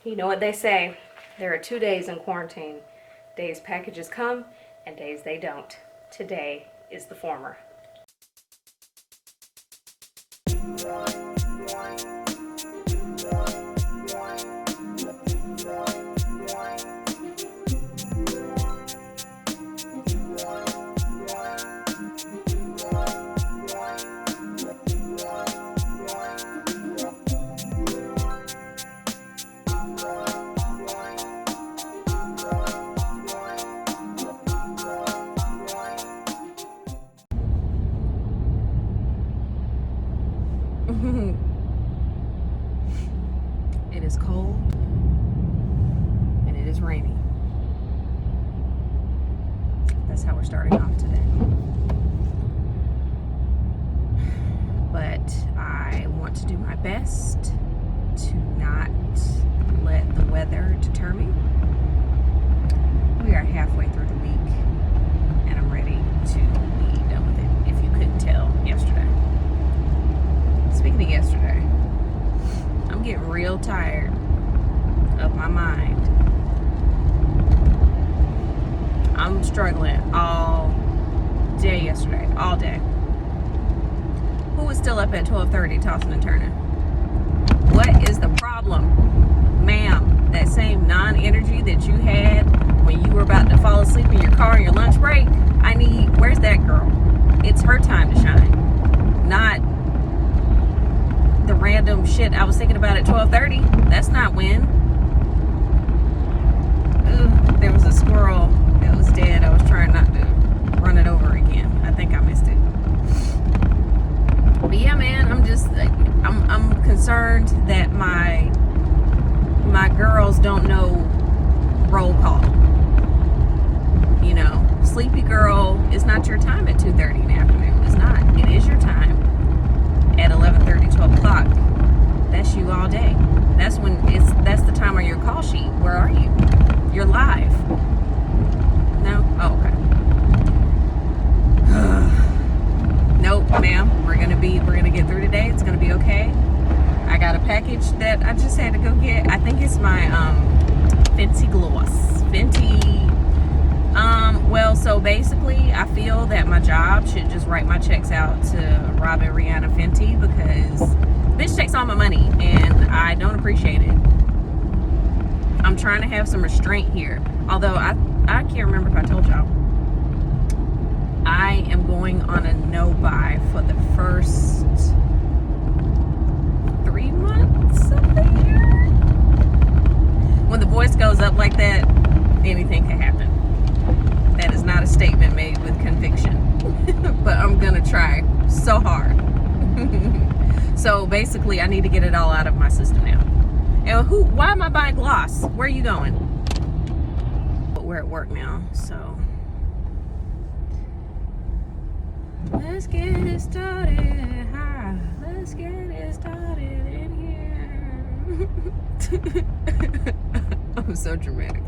You know what they say, there are 2 days in quarantine. Days packages come and days they don't. Today is the former. It is cold and it is rainy. That's how we're starting off today. But I want to do my best to not let the weather deter me. We are halfway through the week and I'm ready to be done with it, if you couldn't tell yesterday. Speaking of yesterday, I'm getting real tired of my mind. I'm struggling all day yesterday, all day. Who was still up at 12:30 tossing and turning? What is the problem? Ma'am, that same non-energy that you had when you were about to fall asleep in your car on your lunch break, where's that girl? It's her time to shine. Not the random shit I was thinking about at 12:30. That's not when. Ooh, there was a squirrel that was dead. I was trying not to run it over again. I think I missed it. But yeah, man, I'm concerned that my girls don't know roll call. You know, sleepy girl is not your time at 2:30 in the afternoon. It's not. It is your time at 11:30, 12 o'clock. That's you all day. That's the time on your call sheet. Where are you? You're live. No? Oh, okay. Nope, ma'am. We're gonna get through today. It's gonna be okay. I got a package that I just had to go get. I think it's my Fenty gloss. Well, so basically I feel that my job should just write my checks out to Robin Rihanna Fenty, because bitch takes all my money and I don't appreciate it. I'm trying to have some restraint here. Although I can't remember if I told y'all, I am going on a no-buy for the first 3 months of the year. When the voice goes up like that, anything can happen. That is not a statement made with conviction. But I'm gonna try so hard. So basically I need to get it all out of my system now. And why am I buying gloss? Where are you going? But we're at work now, so let's get it started. Hi. Let's get it started in here. I'm so dramatic.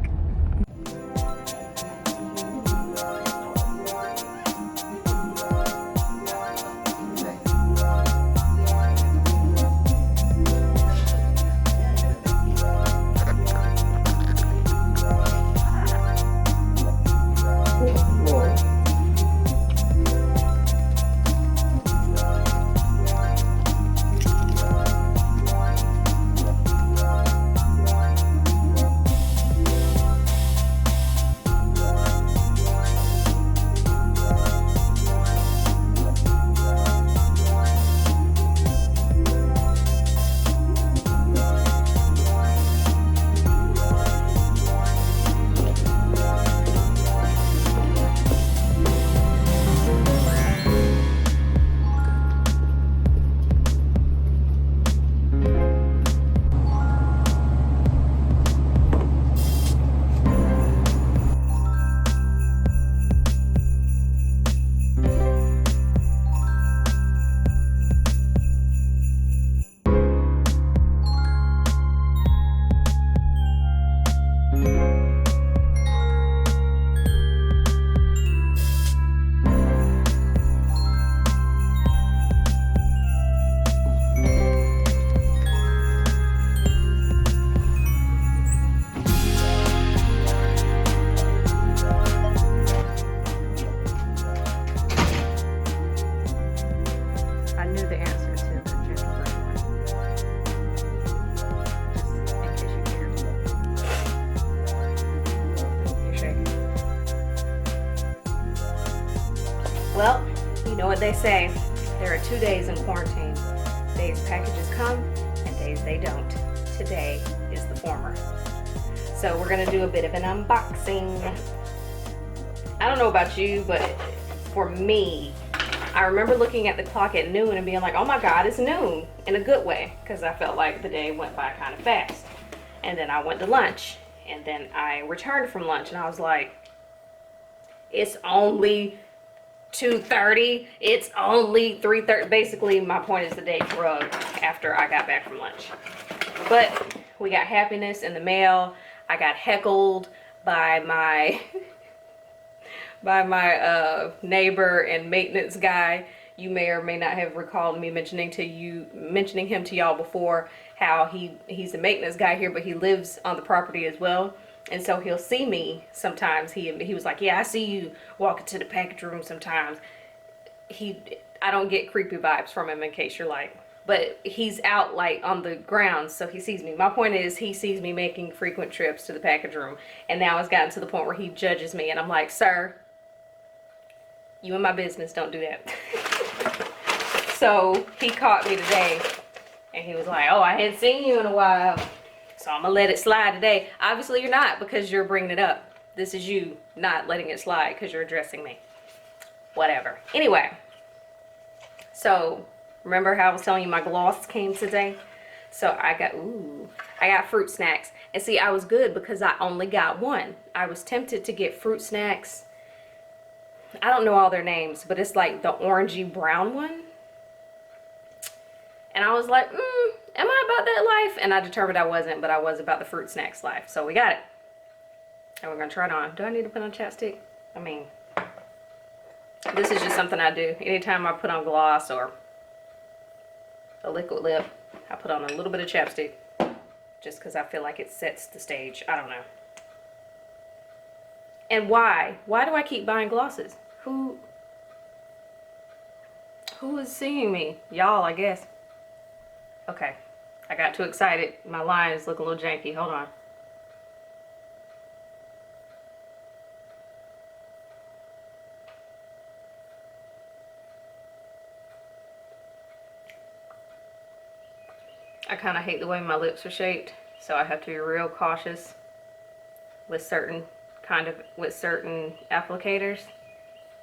Well, you know what they say. There are 2 days in quarantine. Days packages come and days they don't. Today is the former. So we're gonna do a bit of an unboxing. I don't know about you, but for me, I remember looking at the clock at noon and being like, oh my God, it's noon, in a good way, because I felt like the day went by kind of fast. And then I went to lunch, and then I returned from lunch, and I was like, it's only 2:30, it's only 3:30. Basically, my point is the day drugged after I got back from lunch. But we got happiness in the mail. I got heckled by my neighbor and maintenance guy. You may or may not have recalled me mentioning him to y'all before, how he's a maintenance guy here, but he lives on the property as well. And so he'll see me sometimes. He was like, yeah, I see you walking to the package room sometimes. I don't get creepy vibes from him, in case you're like, but he's out like on the ground, so he sees me. My point is, he sees me making frequent trips to the package room, and now it's gotten to the point where he judges me, and I'm like, sir, you in my business, don't do that. So he caught me today, and he was like, oh, I hadn't seen you in a while, so I'm gonna let it slide today. Obviously you're not, because you're bringing it up. This is you not letting it slide because you're addressing me. Whatever. Anyway, so remember how I was telling you my gloss came today? So I got fruit snacks. And see, I was good because I only got one. I was tempted to get fruit snacks. I don't know all their names, but it's like the orangey brown one. And I was like, am I about that life? And I determined I wasn't, but I was about the fruit snacks life. So we got it. And we're gonna try it on. Do I need to put on chapstick? I mean, this is just something I do. Anytime I put on gloss or a liquid lip, I put on a little bit of chapstick just because I feel like it sets the stage. I don't know. And why? Why do I keep buying glosses? Who is seeing me? Y'all, I guess. Okay. I got too excited. My lines look a little janky. Hold on. I kind of hate the way my lips are shaped, so I have to be real cautious with certain applicators,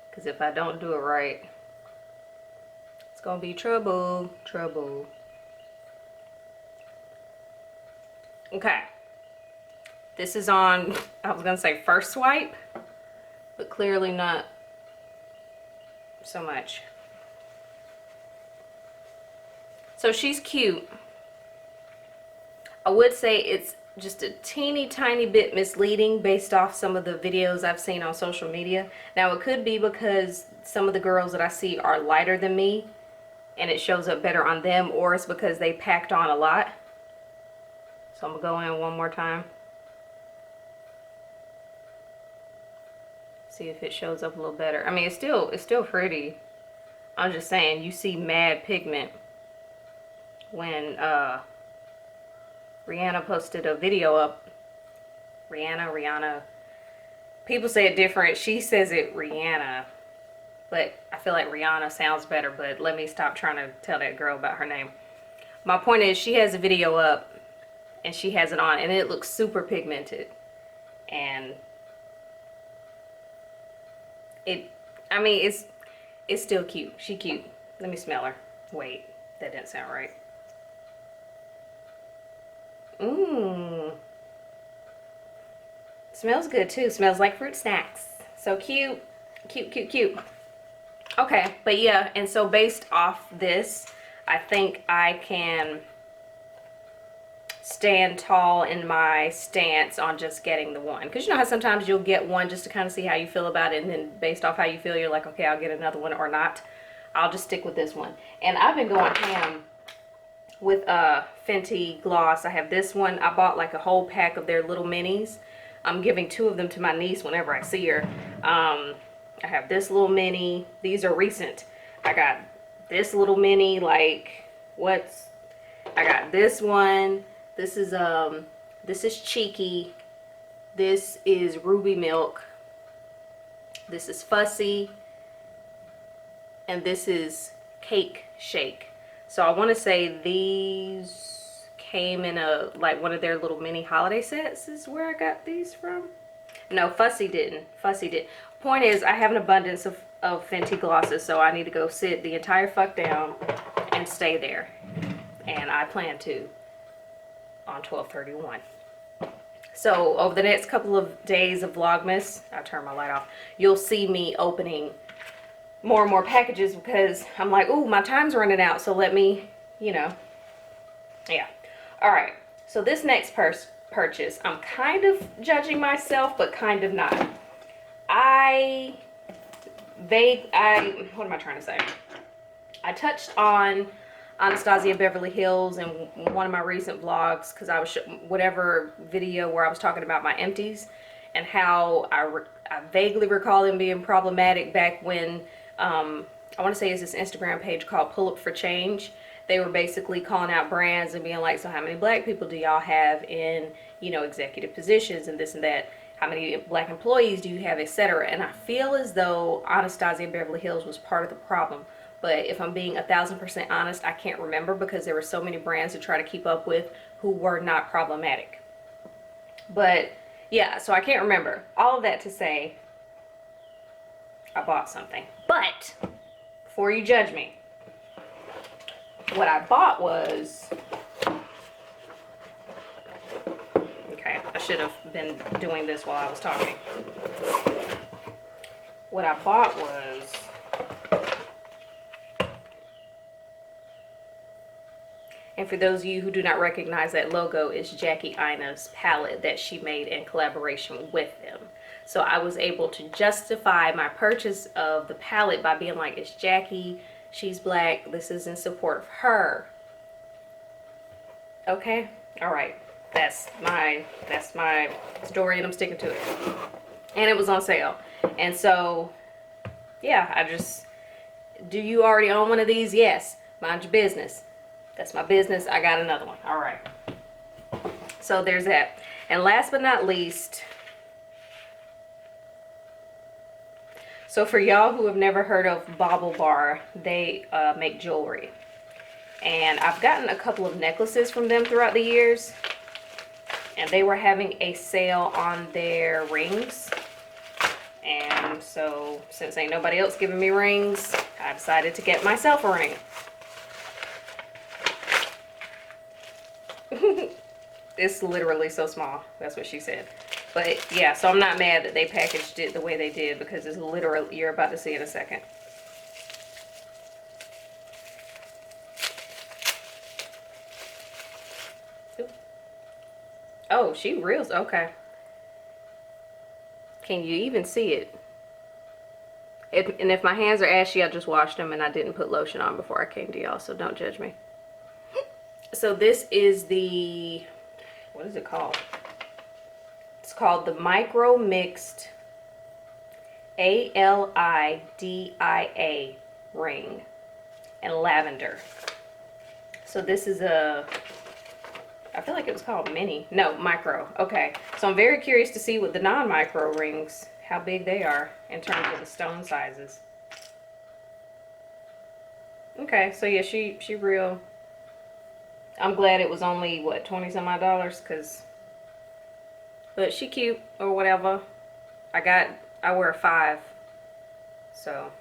because if I don't do it right, it's gonna be trouble. Okay, this is on, I was gonna say first swipe, but clearly not so much. So she's cute. I would say it's just a teeny tiny bit misleading based off some of the videos I've seen on social media. Now it could be because some of the girls that I see are lighter than me and it shows up better on them, or it's because they packed on a lot. So I'm gonna go in one more time. See if it shows up a little better. I mean, it's still pretty. I'm just saying, you see mad pigment when Rihanna posted a video up. Rihanna. People say it different. She says it Rihanna. But I feel like Rihanna sounds better. But let me stop trying to tell that girl about her name. My point is, she has a video up. And she has it on. And it looks super pigmented. And I mean, it's still cute. She cute. Let me smell her. Wait. That didn't sound right. Smells good too. Smells like fruit snacks. So cute. Cute. Okay, but yeah, and so based off this, I think I can stand tall in my stance on just getting the one. Because you know how sometimes you'll get one just to kind of see how you feel about it, and then based off how you feel, you're like, okay, I'll get another one or not. I'll just stick with this one. And I've been going ham with Fenty gloss. I have this one. I bought like a whole pack of their little minis. I'm giving 2 of them to my niece whenever I see her. I have this little mini. These are recent. I got this little mini, like I got this one. This is Cheeky. This is Ruby Milk. This is Fussy. and this is Cake Shake. So I want to say these came in a, like one of their little mini holiday sets is where I got these from. No, Fussy didn't. Fussy did. Point is, I have an abundance of Fenty glosses, so I need to go sit the entire fuck down and stay there. And I plan to on 12/31. So over the next couple of days of Vlogmas, I'll turn my light off, you'll see me opening more and more packages because I'm like, ooh, my time's running out, so let me, you know, yeah. All right, so this next purchase, I'm kind of judging myself, but kind of not. What am I trying to say? I touched on Anastasia Beverly Hills in one of my recent vlogs because I was whatever video where I was talking about my empties and how I vaguely recall them being problematic back when I want to say it's this Instagram page called Pull Up for Change. They were basically calling out brands and being like, so how many black people do y'all have in, you know, executive positions and this and that? How many black employees do you have, etc.? And I feel as though Anastasia Beverly Hills was part of the problem. But if I'm being 1000% honest, I can't remember because there were so many brands to try to keep up with who were not problematic. But yeah, so I can't remember. All of that to say, I bought something. But before you judge me, what I bought was, okay, I should have been doing this while I was talking. What I bought was, and for those of you who do not recognize that logo, is Jackie Ina's palette that she made in collaboration with them. So I was able to justify my purchase of the palette by being like, it's Jackie, she's black, this is in support of her. Okay, all right, that's my story and I'm sticking to it. And it was on sale. And so, yeah, do you already own one of these? Yes, mind your business. That's my business. I got another one. All right. So there's that. And last but not least, so for y'all who have never heard of Bauble Bar, they make jewelry. And I've gotten a couple of necklaces from them throughout the years. And they were having a sale on their rings. And so since ain't nobody else giving me rings, I decided to get myself a ring. It's literally so small. That's what she said. But yeah, so I'm not mad that they packaged it the way they did because it's literally, you're about to see in a second. Ooh. Oh, she reels. Okay. Can you even see it? And if my hands are ashy, I just washed them and I didn't put lotion on before I came to y'all, so don't judge me. So this is the, what is it called? It's called the Micro Mixed ALIDIA ring in lavender. So this is a, I feel like it was called mini. No, micro. Okay. So I'm very curious to see what the non-micro rings, how big they are in terms of the stone sizes. Okay, so yeah, she real. I'm glad it was only, what, 20 some odd dollars, but she cute or whatever. I wear a 5, so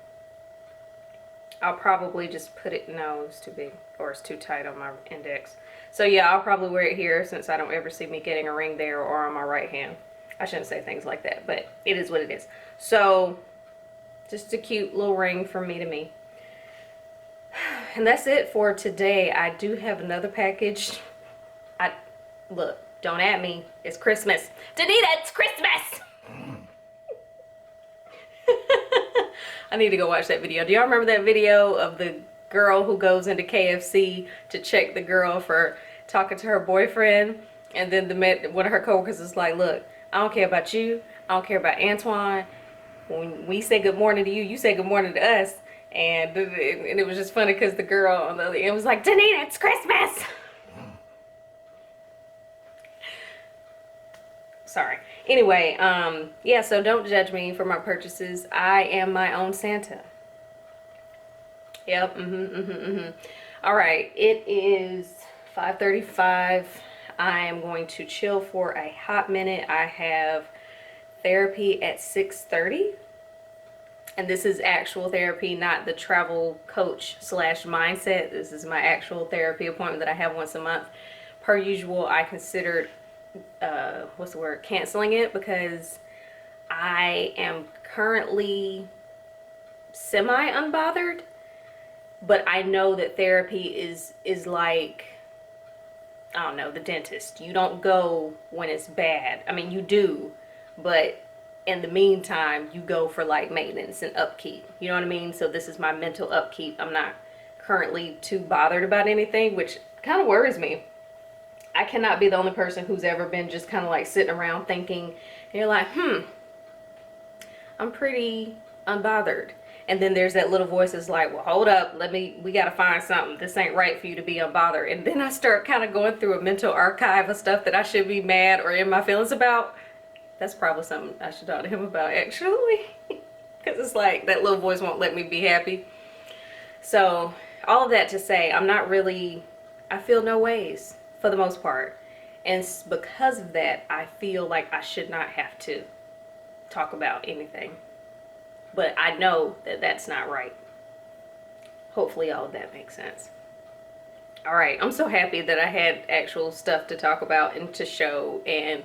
I'll probably just put it, no, it's too big or it's too tight on my index. So yeah, I'll probably wear it here since I don't ever see me getting a ring there or on my right hand. I shouldn't say things like that, but it is what it is. So just a cute little ring from me to me. And that's it for today. I do have another package. Look, don't at me. It's Christmas. Danita, it's Christmas! I need to go watch that video. Do y'all remember that video of the girl who goes into KFC to check the girl for talking to her boyfriend? And then one of her coworkers is like, look, I don't care about you. I don't care about Antoine. When we say good morning to you, you say good morning to us. And it was just funny because the girl on the other end was like, Danita, it's Christmas! Sorry. Anyway, yeah, so don't judge me for my purchases. I am my own Santa. Yep. All right. It is 5:35. I am going to chill for a hot minute. I have therapy at 6:30. And this is actual therapy, not the travel coach slash mindset. This is my actual therapy appointment that I have once a month. Per usual, I considered, canceling it because I am currently semi-unbothered. But I know that therapy is like, I don't know, the dentist. You don't go when it's bad. I mean, you do, but in the meantime, you go for like maintenance and upkeep. You know what I mean? So this is my mental upkeep. I'm not currently too bothered about anything, which kind of worries me. I cannot be the only person who's ever been just kind of like sitting around thinking, and you're like, I'm pretty unbothered. And then there's that little voice that's like, well, hold up, we got to find something. This ain't right for you to be unbothered. And then I start kind of going through a mental archive of stuff that I should be mad or in my feelings about. That's probably something I should talk to him about, actually. Because it's like that little voice won't let me be happy. So all of that to say, I feel no ways for the most part. And because of that, I feel like I should not have to talk about anything. But I know that that's not right. Hopefully all of that makes sense. All right, I'm so happy that I had actual stuff to talk about and to show and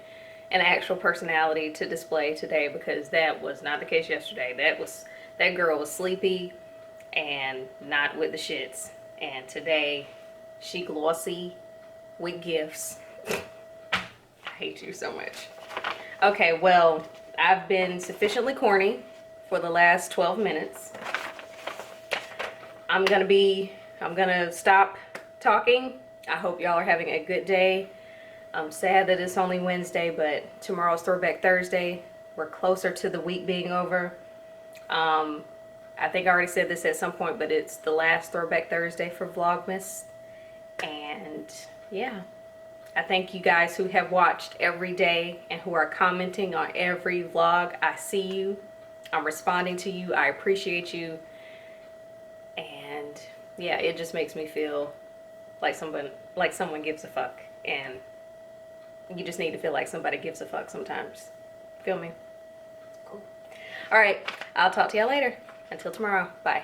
an actual personality to display today, because that was not the case yesterday. That girl was sleepy and not with the shits. And today, she glossy with gifts. I hate you so much. Okay, well, I've been sufficiently corny for the last 12 minutes. I'm gonna stop talking. I hope y'all are having a good day. I'm sad that it's only Wednesday, but tomorrow's Throwback Thursday. We're closer to the week being over. I think I already said this at some point, but it's the last Throwback Thursday for Vlogmas. And yeah, I thank you guys who have watched every day and who are commenting on every vlog. I see you. I'm responding to you. I appreciate you. And yeah, it just makes me feel like someone gives a fuck. And you just need to feel like somebody gives a fuck sometimes. Feel me? Cool. All right. I'll talk to y'all later. Until tomorrow. Bye.